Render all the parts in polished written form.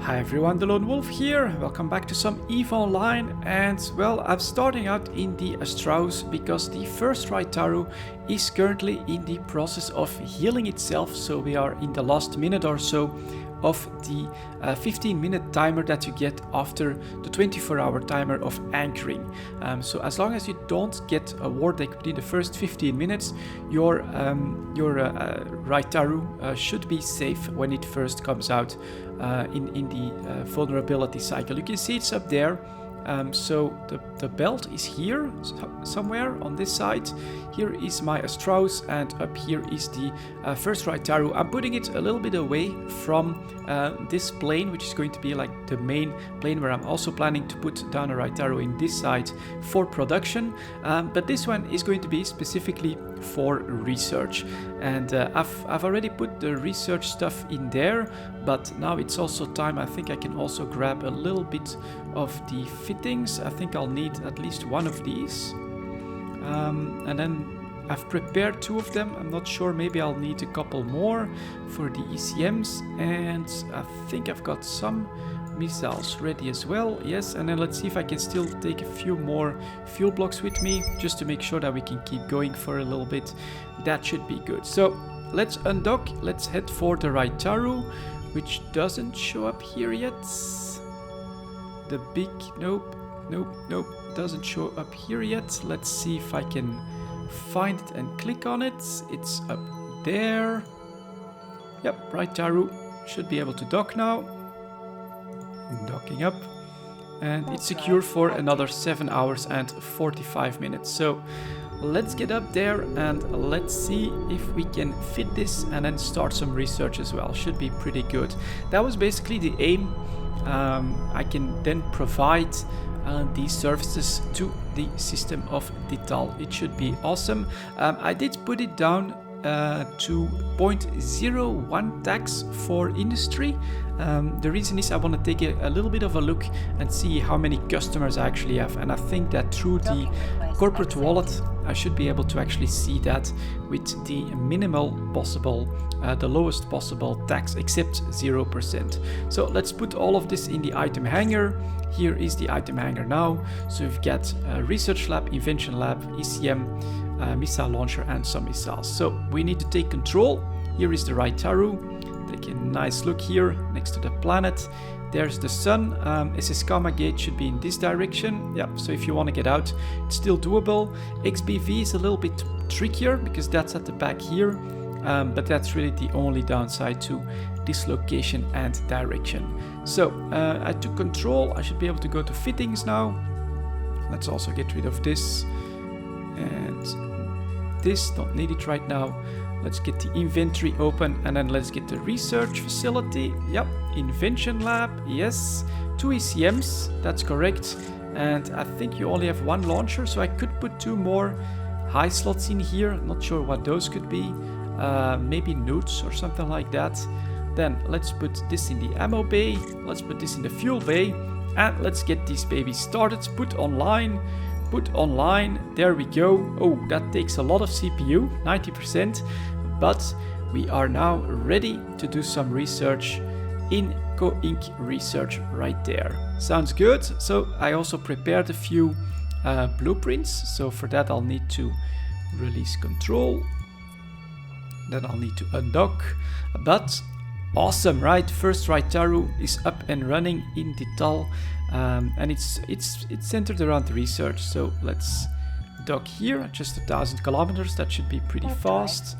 Hi everyone, the Lone Wolf here. Welcome back to some EVE Online, and well, I'm starting out in the Strauss because the first Raitaru is currently in the process of healing itself, so we are in the last minute or so of the 15-minute timer that you get after the 24-hour timer of anchoring. So as long as you don't get a war deck within the first 15 minutes, your Raitaru should be safe when it first comes out in the vulnerability cycle. You can see it's up there. So the belt is here somewhere on this side. Here is my Strauss, and up here is the first Raitaru. I'm putting it a little bit away from this plane, which is going to be like the main plane where I'm also planning to put down a Raitaru in this side for production. But this one is going to be specifically for research, and I've already put the research stuff in there, but now it's also time. I think I can also grab a little bit of the fittings. I think I'll need at least one of these, and then I've prepared 2 of them. I'm not sure, maybe I'll need a couple more for the ECMs, and I think I've got some missiles ready as well. Yes, and then let's see if I can still take a few more fuel blocks with me, just to make sure that we can keep going for a little bit. That should be good. So let's undock, let's head for the Raitaru, which doesn't show up here yet. The big, nope, doesn't show up here yet. Let's see if I can find it and click on it. It's up there. Yep, Raitaru should be able to dock now. Docking up, and it's secure for another 7 hours and 45 minutes. So let's get up there and let's see if we can fit this and then start some research as well. Should be pretty good. That was basically the aim. I can then provide these services to the system of Dital. It should be awesome. I did put it down to 0.01 tax for industry. The reason is I want to take a little bit of a look and see how many customers I actually have, and I think that through the corporate wallet I should be able to actually see that with the minimal possible, the lowest possible tax, except 0%. So let's put all of this in the item hanger. Here is the item hanger now. So we've got research lab, invention lab, ECM, missile launcher, and some missiles. So we need to take control. Here is the Raitaru. Take a nice look here next to the planet. There's the sun. SS Gamma gate should be in this direction. Yeah, so if you want to get out, it's still doable. XBV is a little bit trickier because that's at the back here, but that's really the only downside to this location and direction. So I took control. I should be able to go to fittings now. Let's also get rid of this and this. Don't need it right now. Let's get the inventory open, and then let's get the research facility. Yep, invention lab, yes. 2 ECMs, that's correct. And I think you only have 1 launcher, so I could put 2 more high slots in here. Not sure what those could be. Maybe newts or something like that. Then let's put this in the ammo bay. Let's put this in the fuel bay. And let's get these babies started. Put online. Put online. There we go. Oh, that takes a lot of CPU, 90%. But we are now ready to do some research in Co-Inc research right there. Sounds good. So I also prepared a few blueprints. So for that I'll need to release control. Then I'll need to undock. But awesome, right? First Raitaru is up and running in Dital, and it's centered around research. So let's dock here at just 1,000 kilometers. That should be pretty fast,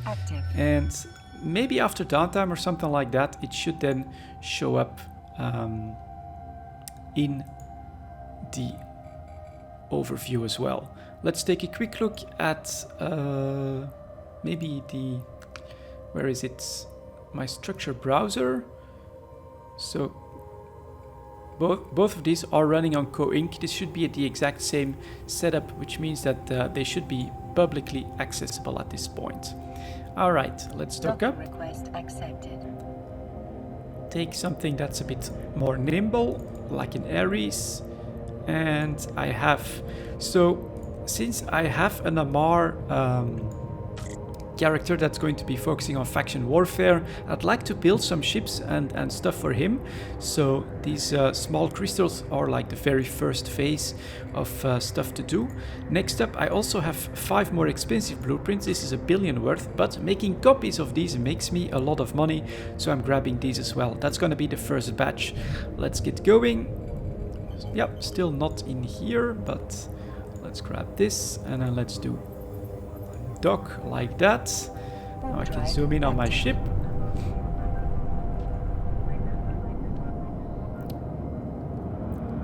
and maybe after downtime or something like that, it should then show up in the overview as well. Let's take a quick look at maybe the, where is it? My structure browser. So both of these are running on Co-Inc. This should be at the exact same setup, which means that they should be publicly accessible at this point. All right, let's dock up. Request accepted. Take something that's a bit more nimble, like an Ares, and I have. So since I have an Amar character that's going to be focusing on faction warfare. I'd like to build some ships and stuff for him. So these small crystals are like the very first phase of stuff to do. Next up, I also have 5 more expensive blueprints. This is $1 billion worth, but making copies of these makes me a lot of money, so I'm grabbing these as well. That's going to be the first batch. Let's get going. Yep, still not in here, but let's grab this and then let's do dock like that. Now I can zoom in on my ship.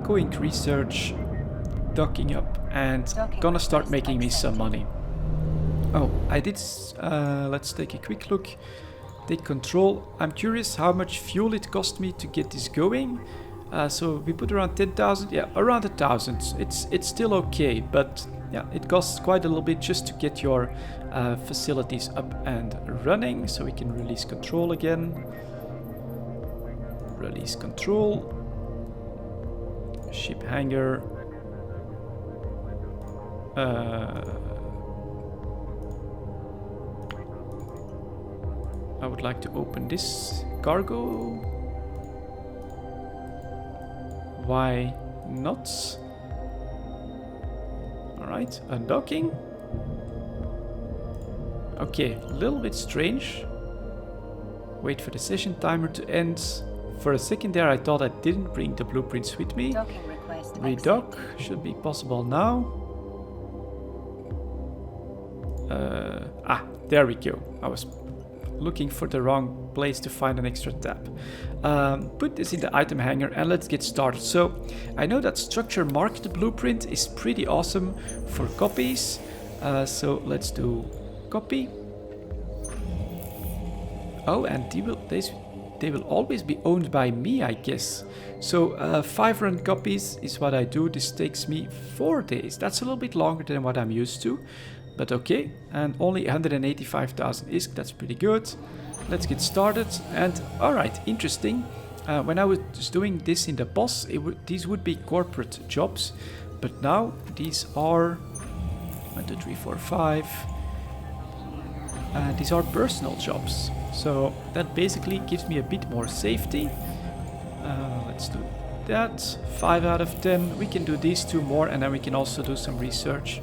Going research, docking up, and gonna start making me some money. Oh, I did, let's take a quick look. Take control. I'm curious how much fuel it cost me to get this going. So we put around 10,000, yeah, around 1,000. It's still okay, but yeah, it costs quite a little bit just to get your facilities up and running. So we can release control again. Release control. Ship hangar. I would like to open this cargo. Why not? Alright, undocking. Okay, a little bit strange. Wait for the session timer to end. For a second there I thought I didn't bring the blueprints with me. Redock should be possible now. There we go. I was looking for the wrong place to find an extra tab. Put this in the item hanger and let's get started. So I know that structure marked blueprint is pretty awesome for copies. So let's do copy. Oh, and they will always be owned by me, I guess. So 5 run copies is what I do. This takes me 4 days. That's a little bit longer than what I'm used to. But okay, and only 185,000 ISK, that's pretty good. Let's get started. And alright, interesting. When I was doing this in the boss, these would be corporate jobs. But now these are 1, 2, 3, 4, 5. These are personal jobs. So that basically gives me a bit more safety. Let's do that. 5 out of 10. We can do these 2 more and then we can also do some research.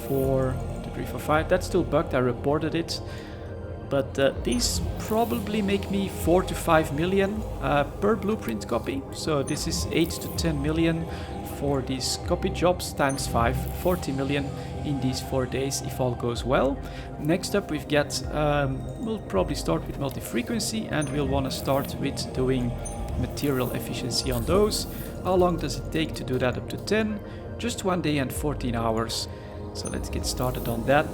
4, 3, 4, 5. That's still bugged, I reported it. But these probably make me 4 to 5 million per blueprint copy. So this is 8 to 10 million for these copy jobs times 5, 40 million in these 4 days if all goes well. Next up we've got, we'll probably start with multi-frequency and we'll want to start with doing material efficiency on those. How long does it take to do that? Up to 10? Just 1 day and 14 hours. So let's get started on that.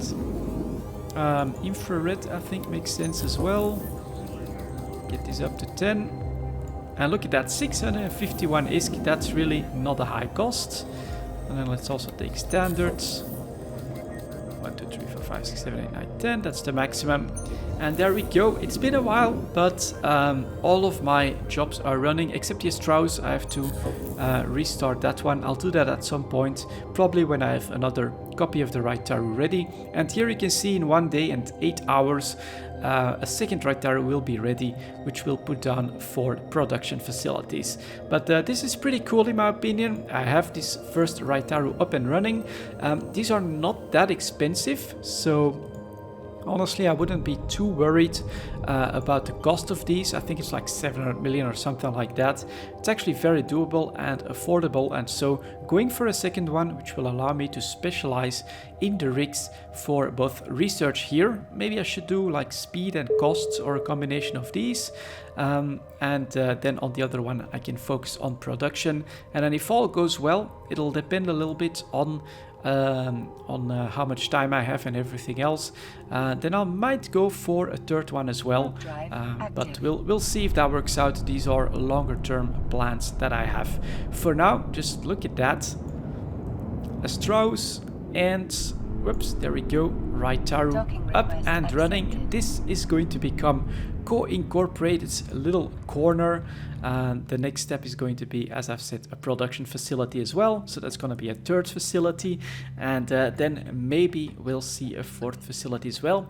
Infrared I think makes sense as well. Get this up to 10. And look at that, 651 ISK, that's really not a high cost. And then let's also take standards. 1, 2, 3, 4, 5, 6, 7, 8, 9, 10, that's the maximum. And there we go. It's been a while, but all of my jobs are running except the Strauss. I have to restart that one. I'll do that at some point, probably when I have another copy of the Raitaru ready. And here you can see in 1 day and 8 hours, a second Raitaru will be ready, which we'll put down for production facilities. But this is pretty cool in my opinion. I have this first Raitaru up and running. These are not that expensive, so honestly, I wouldn't be too worried about the cost of these. I think it's like 700 million or something like that. It's actually very doable and affordable, and so going for a second one, which will allow me to specialize in the rigs for both research here. Maybe I should do like speed and costs or a combination of these. And then on the other one, I can focus on production. And then if all goes well, it'll depend a little bit on how much time I have and everything else. Then I might go for a third one as well, but we'll see if that works out. These are longer term plans that I have. For now, just look at that. A Strauss and whoops, there we go, Raitaru up and running. This is going to become co-incorporated little corner. The next step is going to be, as I've said, a production facility as well. So that's going to be a third facility, and then maybe we'll see a fourth facility as well.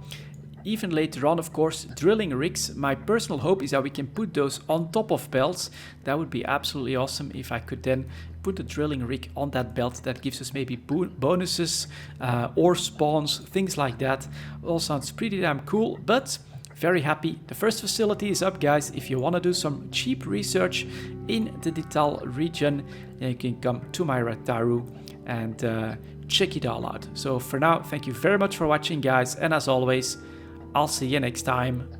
even later on, of course, drilling rigs. My personal hope is that we can put those on top of belts. That would be absolutely awesome if I could then put a drilling rig on that belt. That gives us maybe bonuses, ore spawns, things like that. All sounds pretty damn cool, but very happy. The first facility is up, guys. If you want to do some cheap research in the Dital region, then you can come to my Raitaru and check it all out. So for now, thank you very much for watching, guys, and as always, I'll see you next time.